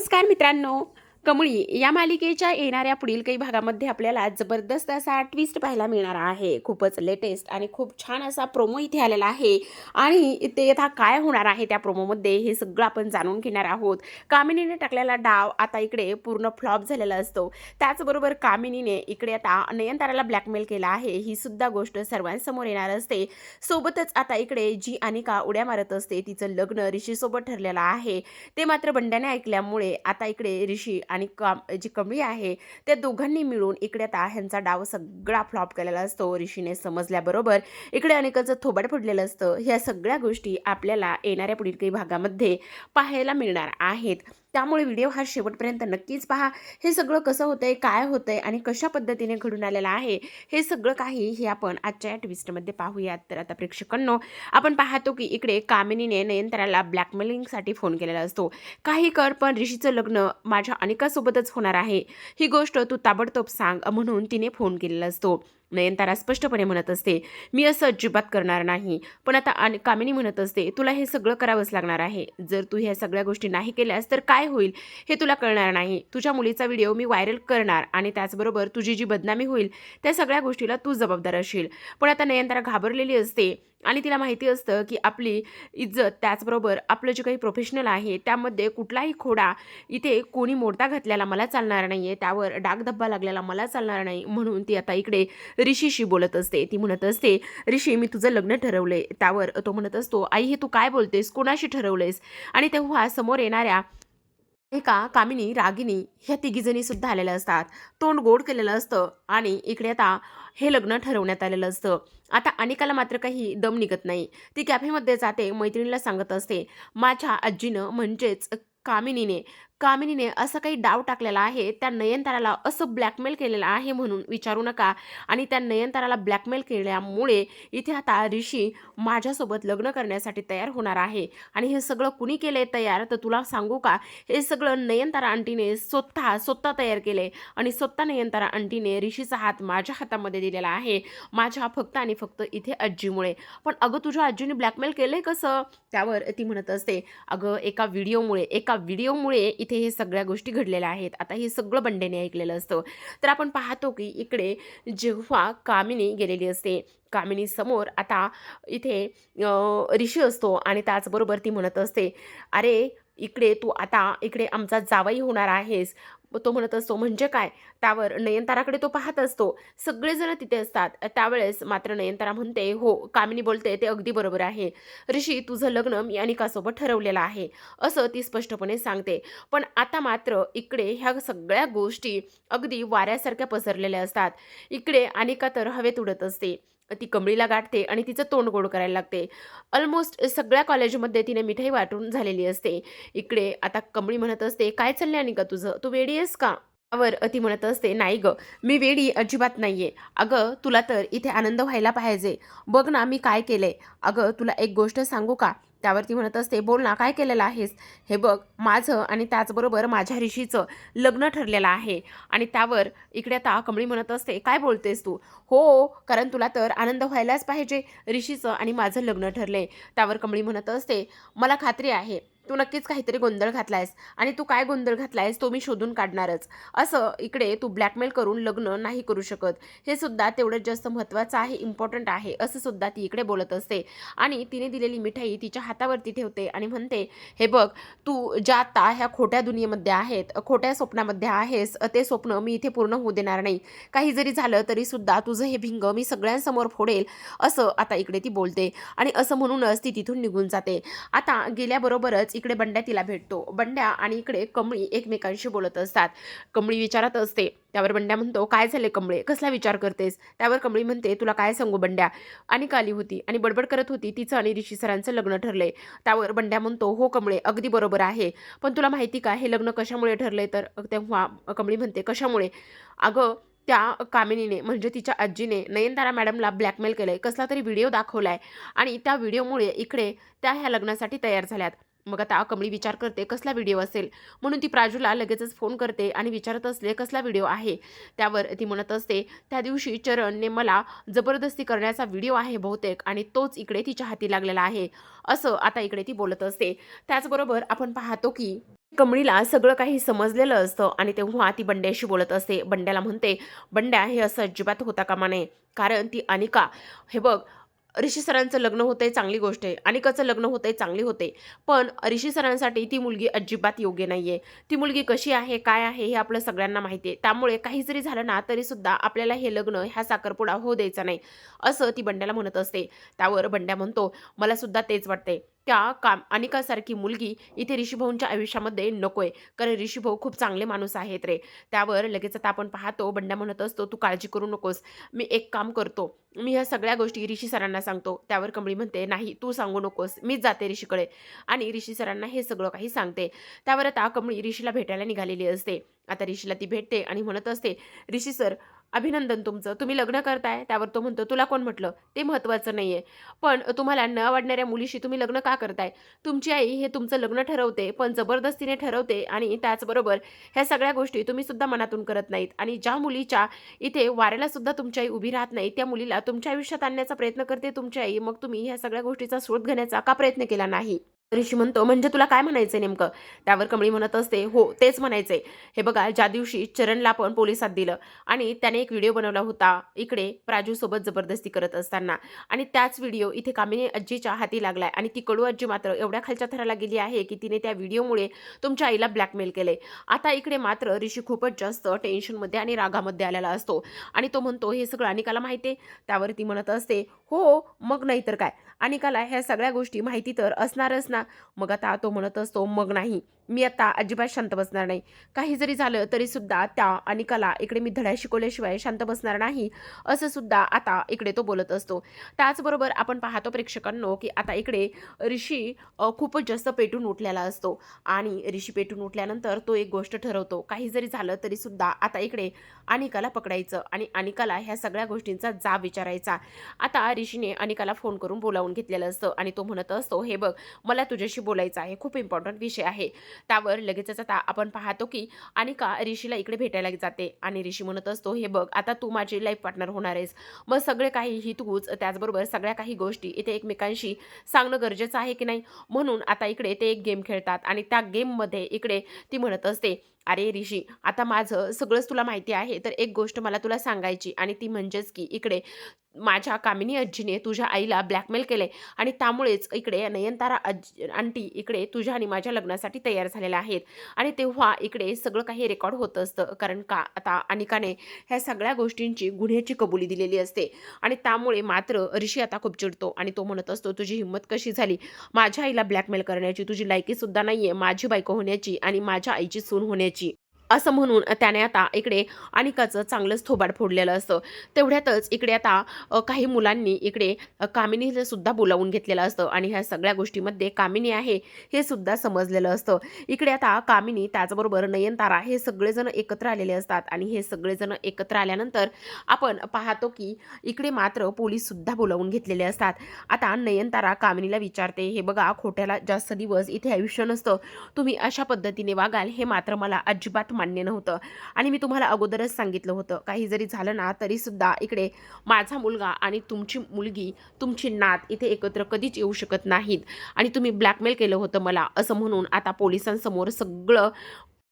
नमस्कार मित्रांनो, कमळी या मालिकेच्या येणाऱ्या पुढील काही भागामध्ये आपल्याला जबरदस्त असा ट्विस्ट पाहायला मिळणार आहे. खूपच लेटेस्ट आणि खूप छान असा प्रोमो इथे आलेला आहे आणि ते आता काय होणार आहे त्या प्रोमोमध्ये हे सगळं आपण जाणून घेणार आहोत. कामिनीने टाकलेला डाव आता इकडे पूर्ण फ्लॉप झालेला असतो. त्याचबरोबर कामिनीने इकडे आता नयनताराला ब्लॅकमेल केला आहे, ही सुद्धा गोष्ट सर्वांसमोर येणार असते. सोबतच आता इकडे जी अनिका उड्या मारत असते, तिचं लग्न ऋषीसोबत ठरलेलं आहे. ते मात्र बंड्याने ऐकल्यामुळे आता इकडे ऋषी आणि जी कमळी आहे त्या दोघांनी मिळून इकडे आता ह्यांचा डाव सगळा फ्लॉप केलेला असतो. ऋषीने समजल्याबरोबर इकडे अनिकाचं थोबाड पडलेलं असतं. ह्या सगळ्या गोष्टी आपल्याला येणाऱ्या पुढील काही भागामध्ये पाहायला मिळणार आहेत. त्यामुळे व्हिडिओ हा शेवटपर्यंत नक्कीच पहा. हे सगळं कसं होतंय, काय होतंय आणि कशा पद्धतीने घडून आलेलं आहे हे सगळं काही हे आपण आजच्या या ट्विस्टमध्ये पाहूयात. तर आता प्रेक्षकांनो, आपण पाहतो की इकडे कामिनीने नयनताराला ब्लॅकमेलिंगसाठी फोन केलेला असतो. काही कर, पण ऋषीचं लग्न माझ्या अनिकासोबतच होणार आहे, ही गोष्ट तू ताबडतोब सांग म्हणून तिने फोन केलेला असतो. नयनतारा स्पष्टपणे म्हणत असते, मी असं अजिबात करणार नाही. पण आता कामिनी म्हणत असते, तुला हे सगळं करावंच लागणार आहे. जर तू ह्या सगळ्या गोष्टी नाही केल्यास तर काय होईल हे तुला कळणार नाही. तुझ्या मुलीचा व्हिडिओ मी व्हायरल करणार आणि त्याचबरोबर तुझी जी बदनामी होईल त्या सगळ्या गोष्टीला तू जबाबदार असशील. पण आता नयनतारा घाबरलेली असते आणि तिला माहिती असतं की आपली इज्जत, त्याचबरोबर आपलं जे काही प्रोफेशनल आहे त्यामध्ये कुठलाही खोडा इथे कोणी मोडता घातल्याला मला चालणार नाही आहे, त्यावर डागधब्बा लागलेला मला चालणार नाही. म्हणून ती आता इकडे ऋषीशी बोलत असते. ती म्हणत असते, ऋषी मी तुझं लग्न ठरवलंय. त्यावर तो म्हणत असतो, आई हे तू काय बोलतेस, कोणाशी ठरवलंयस? आणि तेव्हा समोर येणाऱ्या एका कामिनी, रागिनी ह्या तिघीजणी सुद्धा आलेल्या असतात. तोंड गोड केलेलं असतं आणि इकडे आता हे लग्न ठरवण्यात आलेलं असतं. आता अनिकाला मात्र काही दम निघत नाही. ती कॅफेमध्ये जाते, मैत्रिणीला सांगत असते, माझ्या आजीनं म्हणजेच कामिनीने असं काही डाव टाकलेला आहे, त्या नयनताराला असं ब्लॅकमेल केलेलं आहे म्हणून विचारू नका. आणि त्या नयनताराला ब्लॅकमेल केल्यामुळे इथे आता ऋषी माझ्यासोबत लग्न करण्यासाठी तयार होणार आहे. आणि हे सगळं कुणी केलंय तयार, तर तुला सांगू का, हे सगळं नयनतारा आंटीने स्वतः तयार केले आणि स्वतः नयनतारा आंटीने ऋषीचा हात माझ्या हातामध्ये दिलेला आहे, माझ्या फक्त आणि फक्त इथे आजीमुळे. पण अगं तुझ्या आजीने ब्लॅकमेल केलंय कसं? त्यावर ती म्हणत असते, अगं एका व्हिडिओमुळे इथे हे सगळ्या गोष्टी घडलेल्या आहेत. आता हे सगळं बंड्याने ऐकलेलं असतं. तर आपण पाहतो की इकडे जेव्हा कामिनी गेलेली असते, कामिनी समोर आता इथे ऋषी असतो आणि त्याचबरोबर ती म्हणत असते, अरे इकडे तू आता इकडे आमचा जावई होणार आहेस. तो म्हणत असतो, म्हणजे काय? त्यावर नयनताराकडे तो पाहत असतो. सगळेजण तिथे असतात. त्यावेळेस मात्र नयनतारा म्हणते, हो कामिनी बोलते ते अगदी बरोबर आहे. ऋषी तुझं लग्न मी अनिकासोबत ठरवलेलं आहे, असं ती स्पष्टपणे सांगते. पण आता मात्र इकडे ह्या सगळ्या गोष्टी अगदी वाऱ्यासारख्या पसरलेल्या असतात. इकडे अनिका तर हवेत उडत असते. ती कमळीला गाठते आणि तिचं तोंड गोड करायला लागते. ऑलमोस्ट सगळ्या कॉलेजमध्ये तिने मिठाई वाटून झालेली असते. इकडे आता कमळी म्हणत असते, काय चाललंय अनिका तुझं, तू वेडी आहेस का? त्यावर ती म्हणत असते, नाही गं, मी वेडी अजिबात नाहीये. अगं तुला तर इथे आनंद व्हायला पाहिजे, बघ ना मी काय केलंय. अगं तुला एक गोष्ट सांगू का? त्यावर ती म्हणत असते, बोल ना काय केलेलं आहेस? हे बघ, माझं आणि त्याचबरोबर माझ्या ऋषीचं लग्न ठरलेलं आहे. आणि त्यावर इकडे आता कमळी म्हणत असते, काय बोलतेस तू? हो, कारण तुला तर आनंद व्हायलाच पाहिजे, ऋषीचं आणि माझं लग्न ठरलंय. त्यावर कमळी म्हणत असते, मला खात्री आहे तू नक्कीच काहीतरी गोंधळ घातलायस आणि तू काय गोंधळ घातलायस तो मी शोधून काढणारच. असं इकडे तू ब्लॅकमेल करून लग्न नाही करू शकत, हे सुद्धा तेवढंच जास्त महत्त्वाचं आहे, इम्पॉर्टंट आहे, असं सुद्धा ती इकडे बोलत असते. आणि तिने दिलेली मिठाई तिच्या हातावरती ठेवते आणि म्हणते, हे बघ, तू ज्या आता ह्या खोट्या दुनियेमध्ये आहेत, खोट्या स्वप्नामध्ये आहेस, ते स्वप्न मी इथे पूर्ण होऊ देणार नाही. काही जरी झालं तरी सुद्धा तुझं हे भिंग मी सगळ्यांसमोर फोडेल, असं आता इकडे ती बोलते. आणि असं म्हणूनच ती तिथून निघून जाते. आता गेल्याबरोबरच इकडे बंड्या तिला भेटतो. बंड्या आणि इकडे कमळी एकमेकांशी बोलत असतात. कमळी विचारत असते. त्यावर बंड्या म्हणतो, काय झाले कमळे, कसला विचार करतेस? त्यावर कमळी म्हणते, तुला काय सांगू बंड्या, अनिका आली होती आणि बडबड करत होती तिचं आणि ऋषी सरांचं लग्न ठरलंय. त्यावर बंड्या म्हणतो, हो कमळे अगदी बरोबर आहे, पण तुला माहिती का हे लग्न कशामुळे ठरलंय? तर तेव्हा कमळी म्हणते, कशामुळे? अगं त्या कामिनीने म्हणजे तिच्या आजीने नयनतारा मॅडमला ब्लॅकमेल केलंय, कसला तरी व्हिडिओ दाखवलाय आणि त्या व्हिडिओमुळे इकडे त्या ह्या लग्नासाठी तयार झाल्यात. मग आता कमळी विचार करते कसला व्हिडिओ असेल, म्हणून ती प्राजूला लगेचच फोन करते आणि विचारत असते कसला व्हिडिओ आहे. त्यावर ती म्हणत असते, त्या दिवशी चरणने मला जबरदस्ती करण्याचा व्हिडिओ आहे बहुतेक आणि तोच इकडे तिच्या हाती लागलेला आहे, असं आता इकडे ती बोलत असते. त्याचबरोबर आपण पाहतो की कमळीला सगळं काही समजलेलं असतं आणि तेव्हा ती बंड्याशी बोलत असते. बंड्याला म्हणते, "बंड्या, हे असं अजिबात होता कामा नये. कारण ती अनिका, हे बघ, ऋषी सरांचं लग्न होतंय चांगली गोष्ट आहे. अनिकाचं लग्न होतंय चांगली होते. पण ऋषी सरांसाठी ती मुलगी अजिबात योग्य नाहीये. ती मुलगी कशी आहे, काय आहे हे आपलं सगळ्यांना माहिती आहे. त्यामुळे काही जरी झालं ना तरीसुद्धा आपल्याला हे लग्न, ह्या साखरपुडा होऊ द्यायचा नाही." असं ती बंड्याला म्हणत असते. त्यावर बंड्या म्हणतो, "मला सुद्धा तेच वाटतंय. त्या अनिकासारखी मुलगी इथे ऋषीभाऊंच्या आयुष्यामध्ये नकोय. कारण ऋषीभाऊ खूप चांगले माणूस आहेत रे." त्यावर लगेच आता आपण पाहतो बंड्या म्हणत असतो, "तू काळजी करू नकोस. मी एक काम करतो. मी ह्या सगळ्या गोष्टी ऋषी सरांना सांगतो." त्यावर कमळी म्हणते, "नाही, तू सांगू नकोस. मीच जाते ऋषीकडे." आणि ऋषी सरांना हे सगळं काही सांगते. त्यावर आता कमळी ऋषीला भेटायला निघालेली असते. आता ऋषीला ती भेटते आणि म्हणत असते, "ऋषी सर, अभिनंदन तुमचं. तुम्ही लग्न करताय." त्यावर तो म्हणतो, "तुला कोण म्हटलं? ते महत्त्वाचं नाहीये. पण तुम्हाला न आवडणाऱ्या मुलीशी तुम्ही लग्न का करताय? तुमची आई हे तुमचं लग्न ठरवते, पण जबरदस्तीने ठरवते आणि त्याचबरोबर ह्या सगळ्या गोष्टी तुम्ही सुद्धा मनातून करत नाहीत. आणि ज्या मुलीच्या इथे वाऱ्याला सुद्धा तुमची आई उभी राहत नाही, त्या मुलीला तुमच्या आयुष्यात आणण्याचा प्रयत्न करते तुमची आई. मग तुम्ही ह्या सगळ्या गोष्टीचा शोध घेण्याचा का प्रयत्न केला नाही?" ऋषी म्हणतो, "म्हणजे तुला काय म्हणायचंय नेमकं?" त्यावर कमळी म्हणत असते, "हो, तेच म्हणायचंय. हे बघा, ज्या दिवशी चरणला पण पोलिसात दिलं आणि त्याने एक व्हिडिओ बनवला होता इकडे प्राजूसोबत जबरदस्ती करत असताना, आणि त्याच व्हिडिओ इथे कामिनी आजीच्या हाती लागलाय आणि ती कडू आजी मात्र एवढ्या खालच्या थराला गेली आहे की तिने त्या व्हिडिओमुळे तुमच्या आईला ब्लॅकमेल केलंय." आता इकडे मात्र ऋषी खूपच जास्त टेन्शनमध्ये आणि रागामध्ये आलेला असतो आणि तो म्हणतो, "हे सगळं अनिकाला माहिती आहे?" त्यावर ती म्हणत असते, "हो, मग नाही तर काय. अनिकाला ह्या सगळ्या गोष्टी माहिती तर असणारच ना." मग आता तो म्हणत असतो, "मग नाही, मी आता अजिबात शांत बसणार नाही. काही जरी झालं तरीसुद्धा त्या अनिकाला इकडे मी धडा शिकवल्याशिवाय शांत बसणार नाही." असं सुद्धा आता इकडे तो बोलत असतो. त्याचबरोबर आपण पाहतो प्रेक्षकांनो, की आता इकडे ऋषी खूपच जास्त पेटून उठलेला असतो आणि ऋषी पेटून उठल्यानंतर तो एक गोष्ट ठरवतो, काही जरी झालं तरीसुद्धा आता इकडे अनिकाला पकडायचं आणि अनिकाला ह्या सगळ्या गोष्टींचा जाब विचारायचा. आता ऋषीने अनिकाला फोन करून बोलावून घेतलेलं असतं आणि तो म्हणत असतो, "हे बघ, मला तुझ्याशी बोलायचं आहे. खूप इम्पॉर्टंट विषय आहे." त्यावर लगेचच आता आपण पाहतो की अनिका ऋषीला इकडे भेटायला जाते आणि ऋषी म्हणत असतो, "हे बघ, आता तू माझी लाईफ पार्टनर होणार आहेस. मग सगळे काही ही तूच, त्याचबरोबर सगळ्या काही गोष्टी इथे एकमेकांशी सांगणं गरजेचं आहे की नाही?" म्हणून आता इकडे ते एक गेम खेळतात आणि त्या गेममध्ये इकडे ती म्हणत असते, "अरे ऋषी, आता माझं सगळंच तुला माहिती आहे, तर एक गोष्ट मला तुला सांगायची आणि ती म्हणजेच की इकडे माझ्या कामिनी आजीने तुझ्या आईला ब्लॅकमेल केलंय आणि त्यामुळेच इकडे नयनतारा आंटी इकडे तुझ्या आणि माझ्या लग्नासाठी तयार झालेल्या आहेत." आणि तेव्हा इकडे सगळं काही रेकॉर्ड होत असतं, कारण का आता अनिकाने ह्या सगळ्या गोष्टींची गुन्ह्याची कबुली दिलेली असते आणि त्यामुळे मात्र ऋषी आता खूप चिडतो आणि तो म्हणत असतो, "तुझी हिंमत कशी झाली माझ्या आईला ब्लॅकमेल करण्याची? तुझी लायकी सुद्धा नाहीये माझी बायको होण्याची आणि माझ्या आईची सून होण्याची." असं म्हणून त्याने आता इकडे अनिकाचं चांगलंच थोबाड फोडलेलं असतं. तेवढ्यातच इकडे आता काही मुलांनी इकडे कामिनीला सुद्धा बोलावून घेतलेलं असतं आणि ह्या सगळ्या गोष्टीमध्ये कामिनी आहे हे सुद्धा समजलेलं असतं. इकडे आता कामिनी त्याचबरोबर नयनतारा हे सगळेजण एकत्र आलेले असतात आणि हे सगळेजण एकत्र आल्यानंतर आपण पाहतो की इकडे मात्र पोलीस सुद्धा बोलावून घेतलेले असतात. आता नयनतारा कामिनीला विचारते, "हे बघा, खोट्याला जास्त दिवस इथे आयुष्य नसतं. तुम्ही अशा पद्धतीने वागाल हे मात्र मला अजिबात मान्य नव्हतं आणि मी तुम्हाला अगोदरच सांगितलं होतं, काही जरी झालं ना तरीसुद्धा इकडे माझा मुलगा आणि तुमची मुलगी, तुमची नात इथे एकत्र कधीच येऊ शकत नाहीत आणि तुम्ही ब्लॅकमेल केलं होतं मला." असं म्हणून आता पोलिसांसमोर सगळं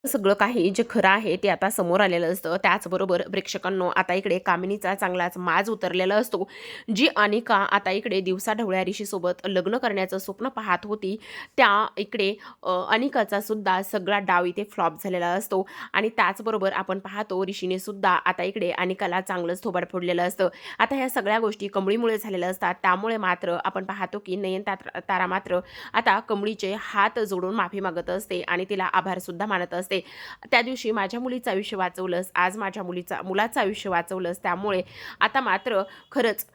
सगळं काही जे खरं आहे ते आता समोर आलेलं असतं. त्याचबरोबर प्रेक्षकांनो, आता इकडे कामिनीचा चांगलाच माज उतरलेला असतो. जी अनिका आता इकडे दिवसाढवळ्या ऋषीसोबत लग्न करण्याचं स्वप्न पाहत होती, त्या इकडे अनिकाचा सुद्धा सगळा डाव इथे फ्लॉप झालेला असतो आणि त्याचबरोबर आपण पाहतो ऋषीने सुद्धा आता इकडे अनिकाला चांगलंच थोबाड फोडलेलं असतं. आता ह्या सगळ्या गोष्टी कमळीमुळे झालेल्या असतात. त्यामुळे मात्र आपण पाहतो की तारा मात्र आता कमळीचे हात जोडून माफी मागत असते आणि तिला आभार सुद्धा मानत असते. "त्या दिवशी माझ्या मुलीचं आयुष्य वाचवलंस, आज माझ्या मुलाचं आयुष्य वाचवलंस, त्यामुळे आता मात्र खरंच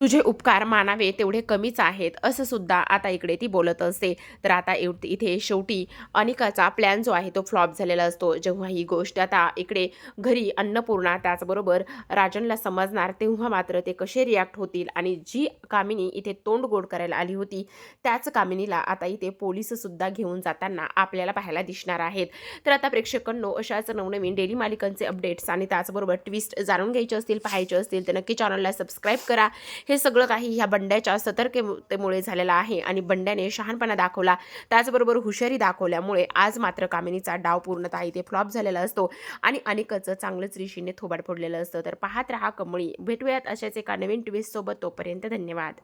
तुझे उपकार मानावे तेवढे कमीच आहेत." असं सुद्धा आता इकडे ती बोलत असते. तर आता इथे शेवटी अनिकाचा प्लॅन जो आहे तो फ्लॉप झालेला असतो. जेव्हा ही गोष्ट आता इकडे घरी अन्नपूर्णा त्याचबरोबर राजनला समजणार, तेव्हा मात्र ते कसे रिॲक्ट होतील आणि जी कामिनी इथे तोंड गोड करायला आली होती त्याच कामिनीला आता इथे पोलीस सुद्धा घेऊन जाताना आपल्याला पाहायला दिसणार आहेत. तर आता प्रेक्षकांनो, अशाच नवनवीन डेली मालिकांचे अपडेट्स आणि त्याचबरोबर ट्विस्ट जाणून घ्यायचे असतील, पाहायचे असतील तर नक्की चॅनलला सबस्क्राईब करा. हे सगळं काही ह्या बंड्याच्या सतर्कतेमुळे झालेलं आहे आणि बंड्याने शहाणपणा दाखवला, त्याचबरोबर हुशारी दाखवल्यामुळे आज मात्र कामिनीचा डाव पूर्णतः इथे फ्लॉप झालेला असतो आणि अनिकाचं चांगलंच ऋषीने थोबाड फोडलेलं असतं. तर पाहत रहा कमळी. भेटूयात अशाच एका नवीन ट्विस्ट सोबत. तोपर्यंत धन्यवाद.